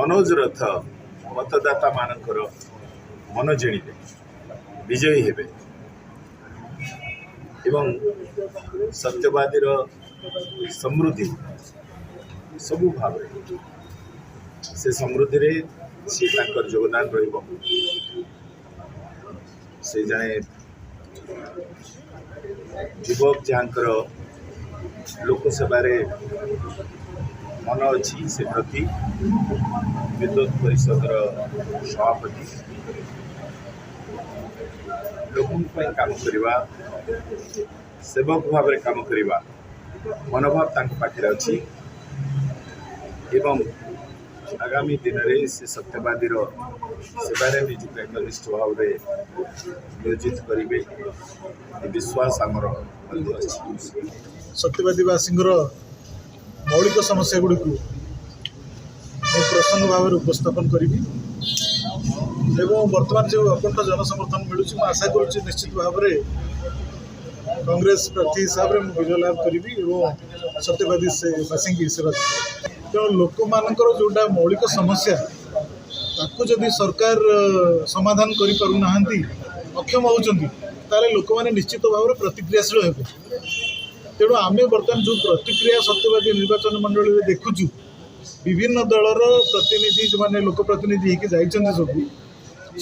मनोज रथ मतदाता मानकर मन जिणिबे विजयी हेबे एवं सत्यवादी समृद्धि सबु भाव से समृद्धि रे सी योगदान रहिबो। से जाने युवक जहाँकर लोक सेवारे मन अच्छी से प्रति विद्युत परिषद सभापति लोक काम करवा सेवक भाव में काम करवा मनोभाव तांको पाखे अच्छी एवं आगामी दिन में से सत्यवादी सेवारे निजुक एकनिष्ठ भाव में नियोजित करेंगे विश्वास आमर अच्छी। सत्यवादीवासी मौलिक समस्या गुड़ी प्रसंग भाव में उपस्थापन करी बर्तमान जो अकुंठ जनसमर्थन मिलूँ आशा करुँच निश्चित भाव में कांग्रेस प्रार्थी हिसाब से विजय लाभ करी सत्यवादीवासी की सेवा तेणु लोक मानकर जोटा मौलिक समस्या ताकू जदि सरकार समाधान करि पारु नाहंती अक्षम होउचंती ताले लोक माने निश्चित भाव में प्रतिक्रियाशील हेबे। तेणु आमे बर्तमान जो प्रतिक्रिया सत्यवादी निर्वाचन मंडली में देखुचु विभिन्न दलर प्रतिनिधि जो माने लोक प्रतिनिधि होकर जाइछन्ती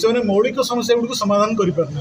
सब से मौलिक समस्या गुड़ी समाधान करि पारना।